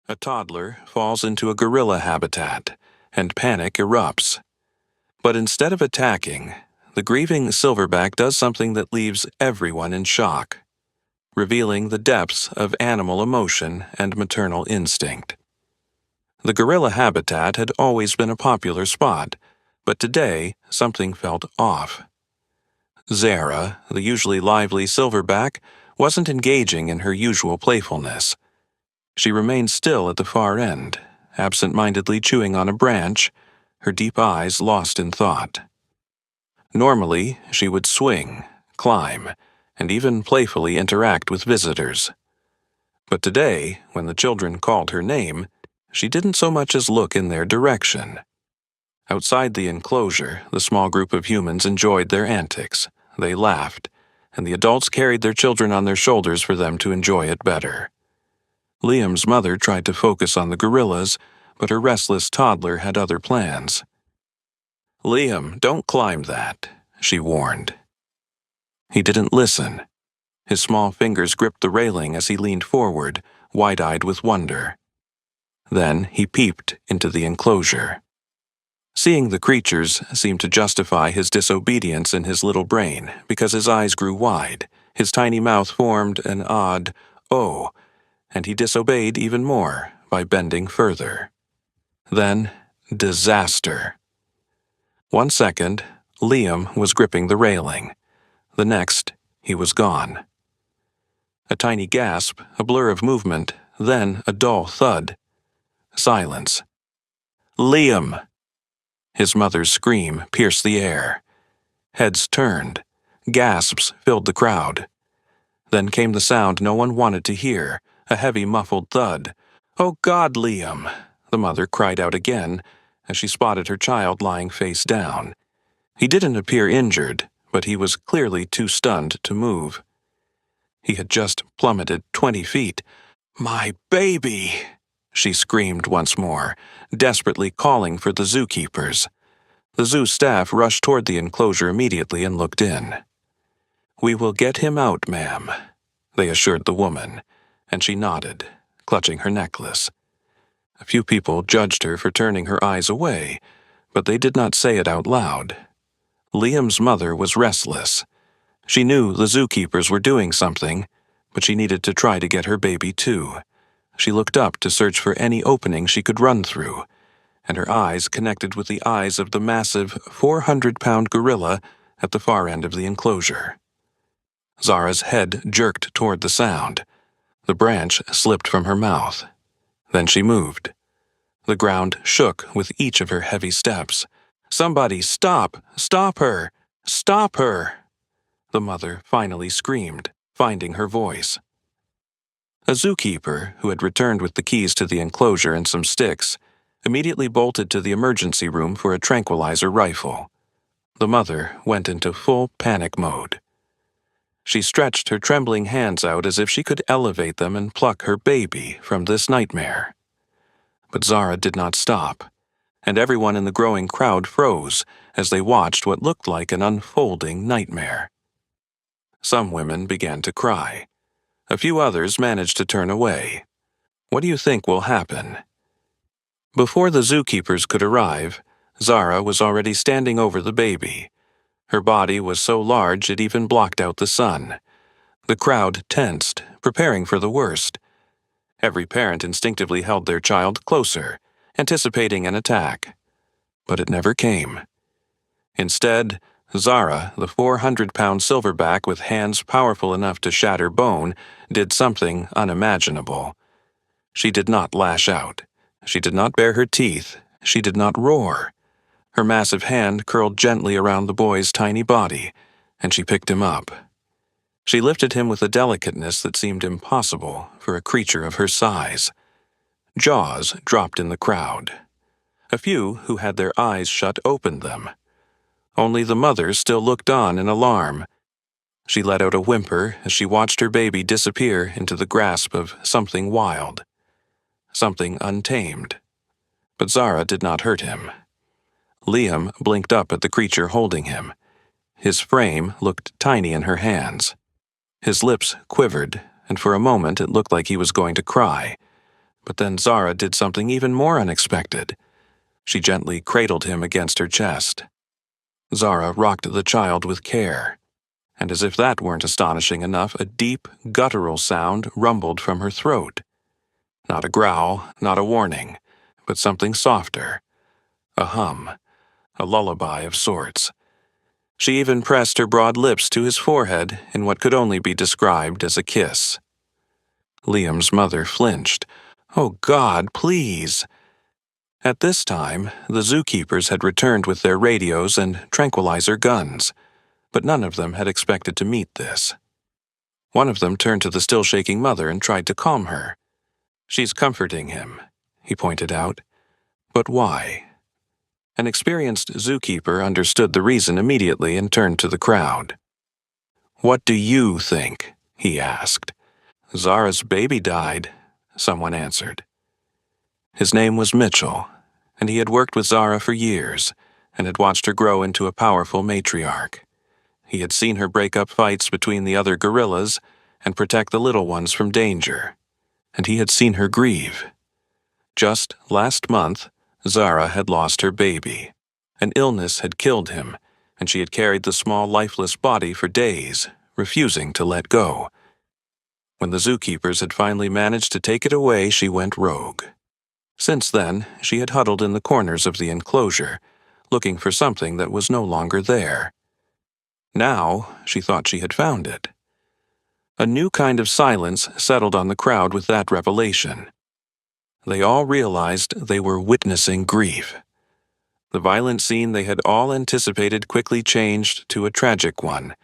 A toddler falls into a gorilla habitat, and panic erupts. But instead of attacking, the grieving silverback does something that leaves everyone in shock, revealing the depths of animal emotion and maternal instinct. The gorilla habitat had always been a popular spot, but today something felt off. Zara, the usually lively silverback, wasn't engaging in her usual playfulness. She remained still at the far end, absent-mindedly chewing on a branch, her deep eyes lost in thought. Normally, she would swing, climb, and even playfully interact with visitors. But today, when the children called her name, she didn't so much as look in their direction. Outside the enclosure, the small group of humans enjoyed their antics. They laughed, and the adults carried their children on their shoulders for them to enjoy it better. Liam's mother tried to focus on the gorillas, but her restless toddler had other plans. "Liam, don't climb that," she warned. He didn't listen. His small fingers gripped the railing as he leaned forward, wide-eyed with wonder. Then he peeped into the enclosure. Seeing the creatures seemed to justify his disobedience in his little brain because his eyes grew wide, his tiny mouth formed an odd "oh," and he disobeyed even more by bending further. Then, disaster. 1 second, Liam was gripping the railing. The next, he was gone. A tiny gasp, a blur of movement, then a dull thud. Silence. "Liam!" His mother's scream pierced the air. Heads turned. Gasps filled the crowd. Then came the sound no one wanted to hear, a heavy muffled thud. "Oh God, Liam!" the mother cried out again as she spotted her child lying face down. He didn't appear injured, but he was clearly too stunned to move. He had just plummeted 20 feet. "My baby!" she screamed once more, desperately calling for the zookeepers. The zoo staff rushed toward the enclosure immediately and looked in. "We will get him out, ma'am," they assured the woman, and she nodded, clutching her necklace. A few people judged her for turning her eyes away, but they did not say it out loud. Liam's mother was restless. She knew the zookeepers were doing something, but she needed to try to get her baby too. She looked up to search for any opening she could run through, and her eyes connected with the eyes of the massive 400-pound gorilla at the far end of the enclosure. Zara's head jerked toward the sound. The branch slipped from her mouth. Then she moved. The ground shook with each of her heavy steps. "Somebody stop! Stop her! Stop her!" the mother finally screamed, finding her voice. A zookeeper, who had returned with the keys to the enclosure and some sticks, immediately bolted to the emergency room for a tranquilizer rifle. The mother went into full panic mode. She stretched her trembling hands out as if she could elevate them and pluck her baby from this nightmare. But Zara did not stop, and everyone in the growing crowd froze as they watched what looked like an unfolding nightmare. Some women began to cry. A few others managed to turn away. What do you think will happen? Before the zookeepers could arrive, Zara was already standing over the baby. Her body was so large it even blocked out the sun. The crowd tensed, preparing for the worst. Every parent instinctively held their child closer, anticipating an attack. But it never came. Instead, Zara, the 400-pound silverback with hands powerful enough to shatter bone, did something unimaginable. She did not lash out. She did not bare her teeth. She did not roar. Her massive hand curled gently around the boy's tiny body, and she picked him up. She lifted him with a delicateness that seemed impossible for a creature of her size. Jaws dropped in the crowd. A few who had their eyes shut opened them. Only the mother still looked on in alarm. She let out a whimper as she watched her baby disappear into the grasp of something wild, something untamed. But Zara did not hurt him. Liam blinked up at the creature holding him. His frame looked tiny in her hands. His lips quivered, and for a moment it looked like he was going to cry. But then Zara did something even more unexpected. She gently cradled him against her chest. Zara rocked the child with care, and as if that weren't astonishing enough, a deep, guttural sound rumbled from her throat. Not a growl, not a warning, but something softer. A hum, a lullaby of sorts. She even pressed her broad lips to his forehead in what could only be described as a kiss. Liam's mother flinched. "Oh God, please!" At this time, the zookeepers had returned with their radios and tranquilizer guns, but none of them had expected to meet this. One of them turned to the still-shaking mother and tried to calm her. "She's comforting him," he pointed out. "But why?" An experienced zookeeper understood the reason immediately and turned to the crowd. "What do you think?" he asked. "Zara's baby died," someone answered. His name was Mitchell, and he had worked with Zara for years and had watched her grow into a powerful matriarch. He had seen her break up fights between the other gorillas and protect the little ones from danger, and he had seen her grieve. Just last month, Zara had lost her baby. An illness had killed him, and she had carried the small, lifeless body for days, refusing to let go. When the zookeepers had finally managed to take it away, she went rogue. Since then, she had huddled in the corners of the enclosure, looking for something that was no longer there. Now, she thought she had found it. A new kind of silence settled on the crowd with that revelation. They all realized they were witnessing grief. The violent scene they had all anticipated quickly changed to a tragic one,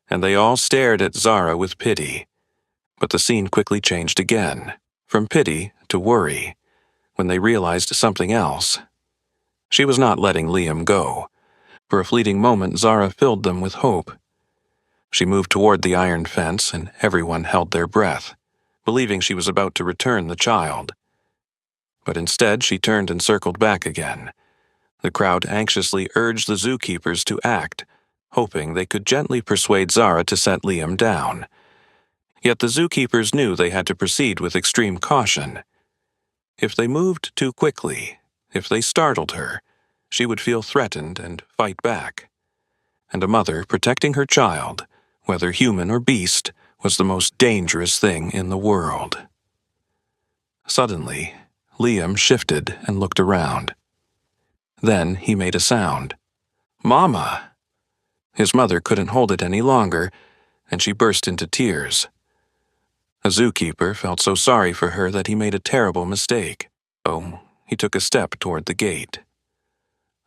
and they all stared at Zara with pity. But the scene quickly changed again, from pity to worry, when they realized something else. She was not letting Liam go. For a fleeting moment, Zara filled them with hope. She moved toward the iron fence, and everyone held their breath, believing she was about to return the child. But instead, she turned and circled back again. The crowd anxiously urged the zookeepers to act, hoping they could gently persuade Zara to set Liam down. Yet the zookeepers knew they had to proceed with extreme caution. If they moved too quickly, if they startled her, she would feel threatened and fight back. And a mother protecting her child, whether human or beast, was the most dangerous thing in the world. Suddenly, Liam shifted and looked around. Then he made a sound. "Mama!" His mother couldn't hold it any longer, and she burst into tears. A zookeeper felt so sorry for her that he made a terrible mistake. Oh, he took a step toward the gate.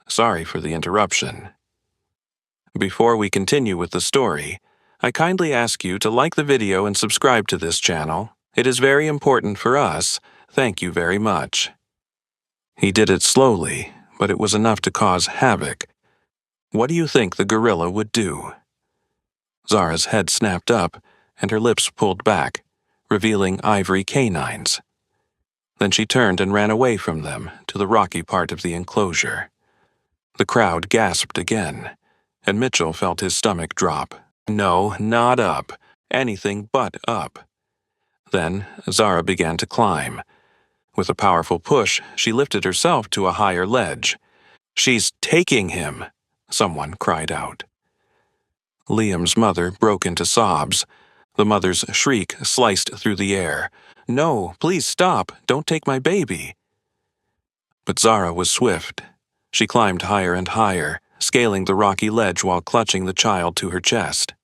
"Sorry for the interruption." Before we continue with the story, I kindly ask you to like the video and subscribe to this channel. It is very important for us. Thank you very much. He did it slowly, but it was enough to cause havoc. What do you think the gorilla would do? Zara's head snapped up, and her lips pulled back, revealing ivory canines. Then she turned and ran away from them to the rocky part of the enclosure. The crowd gasped again, and Mitchell felt his stomach drop. No, not up. Anything but up. Then Zara began to climb. With a powerful push, she lifted herself to a higher ledge. "She's taking him!" someone cried out. Liam's mother broke into sobs. The mother's shriek sliced through the air. "No, please stop! Don't take my baby!" But Zara was swift. She climbed higher and higher, scaling the rocky ledge while clutching the child to her chest.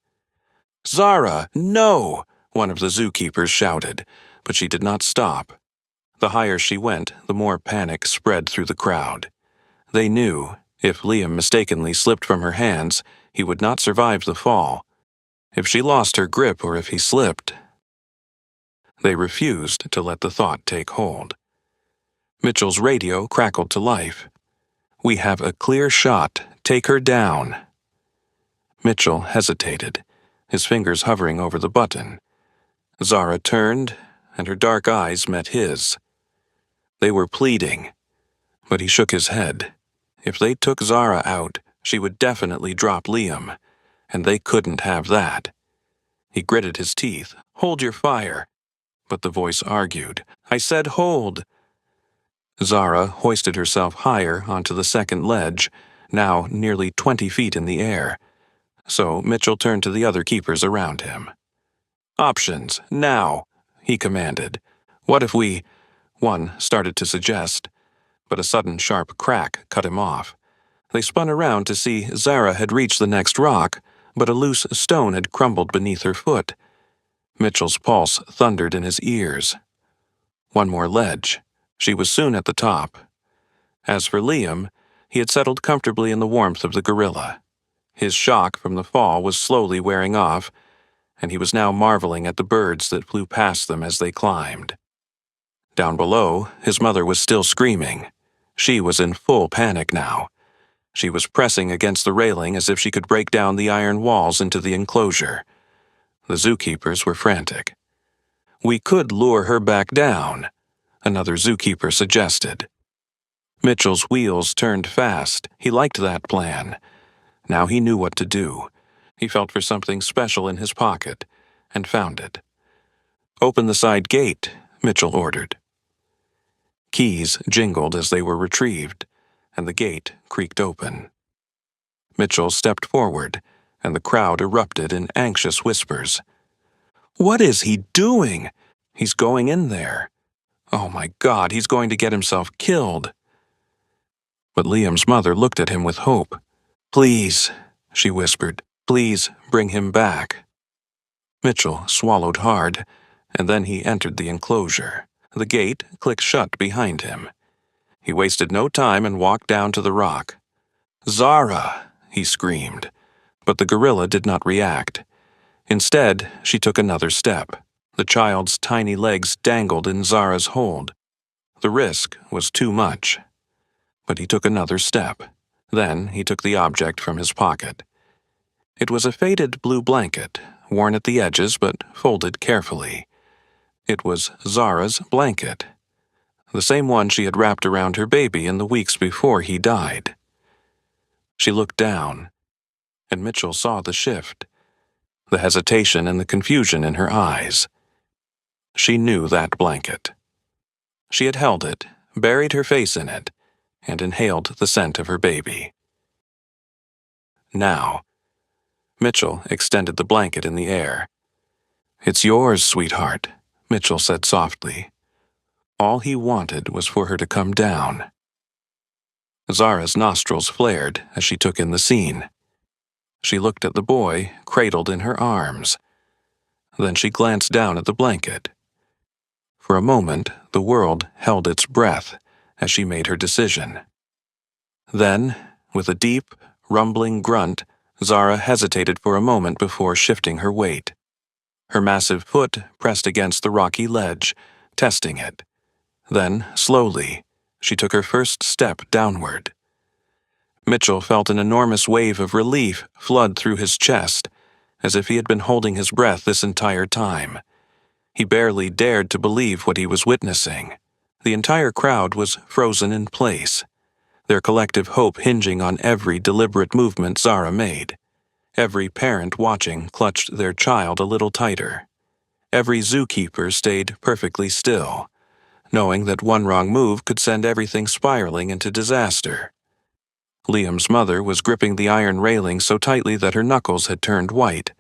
"Zara, no!" one of the zookeepers shouted, but she did not stop. The higher she went, the more panic spread through the crowd. They knew, if Liam mistakenly slipped from her hands, he would not survive the fall. If she lost her grip or if he slipped. They refused to let the thought take hold. Mitchell's radio crackled to life. "We have a clear shot. Take her down." Mitchell hesitated, his fingers hovering over the button. Zara turned, and her dark eyes met his. They were pleading, but he shook his head. If they took Zara out, she would definitely drop Liam, and they couldn't have that. He gritted his teeth. "Hold your fire." But the voice argued. "I said hold." Zara hoisted herself higher onto the second ledge, now nearly 20 feet in the air. So Mitchell turned to the other keepers around him. "Options, now," he commanded. "What if we—" One started to suggest, but a sudden sharp crack cut him off. They spun around to see Zara had reached the next rock, but a loose stone had crumbled beneath her foot. Mitchell's pulse thundered in his ears. One more ledge. She was soon at the top. As for Liam, he had settled comfortably in the warmth of the gorilla. His shock from the fall was slowly wearing off, and he was now marveling at the birds that flew past them as they climbed. Down below, his mother was still screaming. She was in full panic now. She was pressing against the railing as if she could break down the iron walls into the enclosure. The zookeepers were frantic. "We could lure her back down," another zookeeper suggested. Mitchell's wheels turned fast. He liked that plan. Now he knew what to do. He felt for something special in his pocket and found it. "Open the side gate," Mitchell ordered. Keys jingled as they were retrieved, and the gate creaked open. Mitchell stepped forward, and the crowd erupted in anxious whispers. "What is he doing? He's going in there. Oh my God, he's going to get himself killed." But Liam's mother looked at him with hope. "Please," she whispered, "please bring him back." Mitchell swallowed hard, and then he entered the enclosure. The gate clicked shut behind him. He wasted no time and walked down to the rock. "Zara!" he screamed, but the gorilla did not react. Instead, she took another step. The child's tiny legs dangled in Zara's hold. The risk was too much. But he took another step. Then he took the object from his pocket. It was a faded blue blanket, worn at the edges but folded carefully. It was Zara's blanket, the same one she had wrapped around her baby in the weeks before he died. She looked down, and Mitchell saw the shift, the hesitation and the confusion in her eyes. She knew that blanket. She had held it, buried her face in it, and inhaled the scent of her baby. Now, Mitchell extended the blanket in the air. "It's yours, sweetheart," Mitchell said softly. All he wanted was for her to come down. Zara's nostrils flared as she took in the scene. She looked at the boy, cradled in her arms. Then she glanced down at the blanket. For a moment, the world held its breath as she made her decision. Then, with a deep, rumbling grunt, Zara hesitated for a moment before shifting her weight. Her massive foot pressed against the rocky ledge, testing it. Then, slowly, she took her first step downward. Mitchell felt an enormous wave of relief flood through his chest, as if he had been holding his breath this entire time. He barely dared to believe what he was witnessing. The entire crowd was frozen in place, their collective hope hinging on every deliberate movement Zara made. Every parent watching clutched their child a little tighter. Every zookeeper stayed perfectly still, knowing that one wrong move could send everything spiraling into disaster. Liam's mother was gripping the iron railing so tightly that her knuckles had turned white.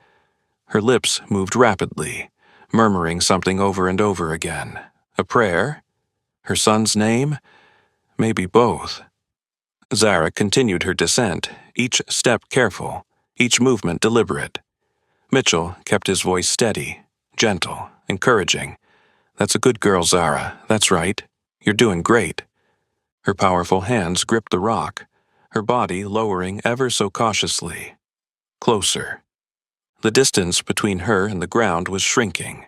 Her lips moved rapidly, murmuring something over and over again. A prayer? Her son's name? Maybe both. Zara continued her descent, each step careful, each movement deliberate. Mitchell kept his voice steady, gentle, encouraging. "That's a good girl, Zara. That's right. You're doing great." Her powerful hands gripped the rock, her body lowering ever so cautiously. Closer. The distance between her and the ground was shrinking.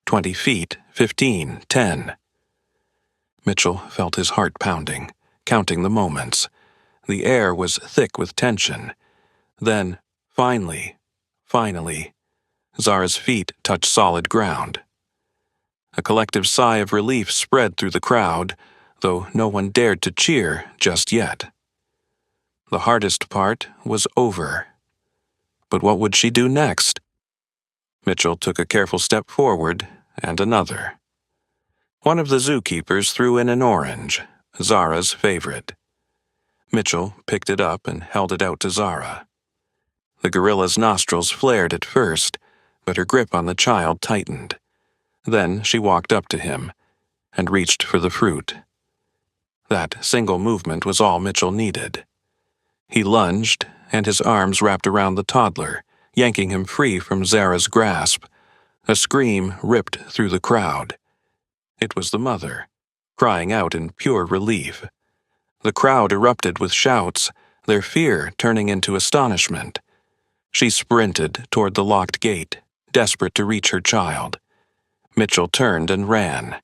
20 feet, 15, 10. Mitchell felt his heart pounding, counting the moments. The air was thick with tension. Then, finally, Zara's feet touched solid ground. A collective sigh of relief spread through the crowd, though no one dared to cheer just yet. The hardest part was over. But what would she do next? Mitchell took a careful step forward, and another. One of the zookeepers threw in an orange, Zara's favorite. Mitchell picked it up and held it out to Zara. The gorilla's nostrils flared at first, but her grip on the child tightened. Then she walked up to him and reached for the fruit. That single movement was all Mitchell needed. He lunged, and his arms wrapped around the toddler, yanking him free from Zara's grasp. A scream ripped through the crowd. It was the mother, crying out in pure relief. The crowd erupted with shouts, their fear turning into astonishment. She sprinted toward the locked gate, desperate to reach her child. Mitchell turned and ran.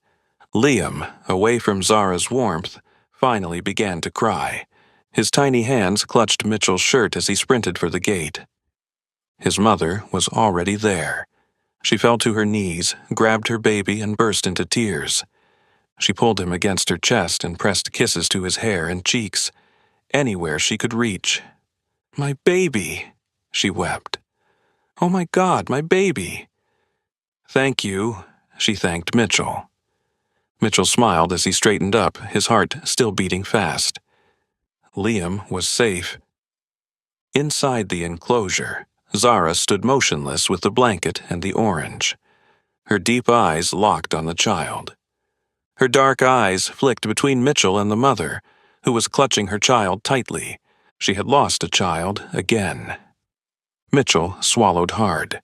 Liam, away from Zara's warmth, finally began to cry. His tiny hands clutched Mitchell's shirt as he sprinted for the gate. His mother was already there. She fell to her knees, grabbed her baby, and burst into tears. She pulled him against her chest and pressed kisses to his hair and cheeks, anywhere she could reach. "My baby," she wept. "Oh my God, my baby." "Thank you," she thanked Mitchell. Mitchell smiled as he straightened up, his heart still beating fast. Liam was safe. Inside the enclosure, Zara stood motionless with the blanket and the orange. Her deep eyes locked on the child. Her dark eyes flicked between Mitchell and the mother, who was clutching her child tightly. She had lost a child again. Mitchell swallowed hard.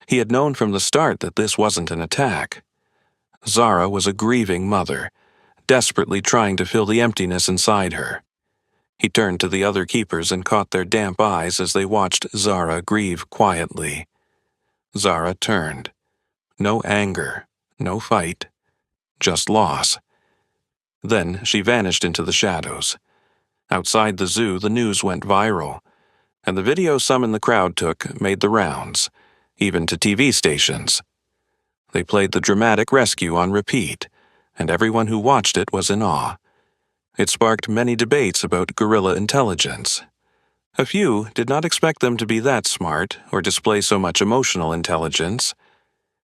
He had known from the start that this wasn't an attack. Zara was a grieving mother, desperately trying to fill the emptiness inside her. He turned to the other keepers and caught their damp eyes as they watched Zara grieve quietly. Zara turned. No anger, no fight, just loss. Then she vanished into the shadows. Outside the zoo, the news went viral, and the video some in the crowd took made the rounds, even to TV stations. They played the dramatic rescue on repeat, and everyone who watched it was in awe. It sparked many debates about gorilla intelligence. A few did not expect them to be that smart or display so much emotional intelligence.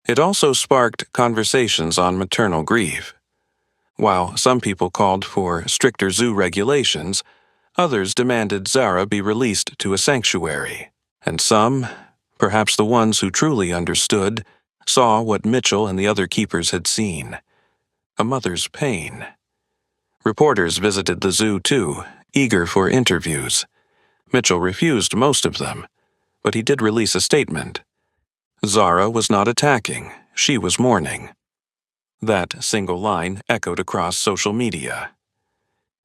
It also sparked conversations on maternal grief. While some people called for stricter zoo regulations, others demanded Zara be released to a sanctuary. And some, perhaps the ones who truly understood, saw what Mitchell and the other keepers had seen: a mother's pain. Reporters visited the zoo too, eager for interviews. Mitchell refused most of them, but he did release a statement. Zara was not attacking, she was mourning. That single line echoed across social media.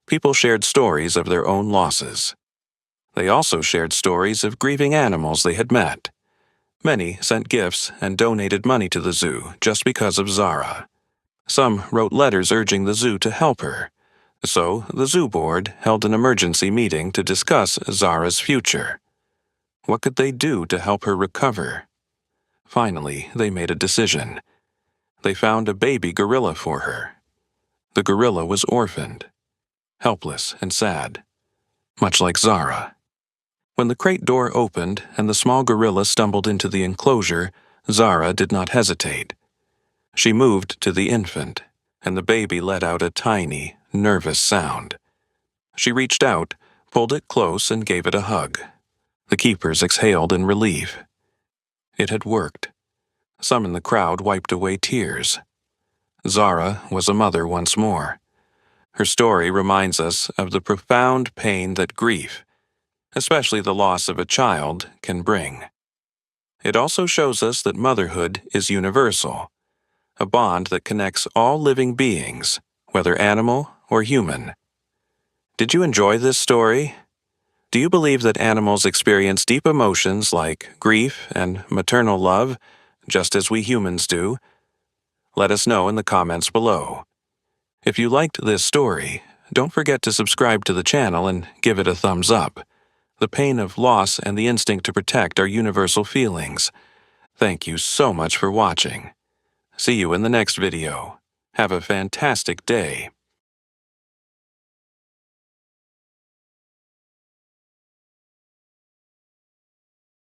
People shared stories of their own losses. They also shared stories of grieving animals they had met. Many sent gifts and donated money to the zoo just because of Zara. Some wrote letters urging the zoo to help her. So the zoo board held an emergency meeting to discuss Zara's future. What could they do to help her recover? Finally, they made a decision. They found a baby gorilla for her. The gorilla was orphaned, helpless and sad, much like Zara. When the crate door opened and the small gorilla stumbled into the enclosure, Zara did not hesitate. She moved to the infant, and the baby let out a tiny, nervous sound. She reached out, pulled it close, and gave it a hug. The keepers exhaled in relief. It had worked. Some in the crowd wiped away tears. Zara was a mother once more. Her story reminds us of the profound pain that grief, especially the loss of a child, can bring. It also shows us that motherhood is universal, a bond that connects all living beings, whether animal or human. Did you enjoy this story? Do you believe that animals experience deep emotions like grief and maternal love, just as we humans do? Let us know in the comments below. If you liked this story, don't forget to subscribe to the channel and give it a thumbs up. The pain of loss and the instinct to protect are universal feelings. Thank you so much for watching. See you in the next video. Have a fantastic day.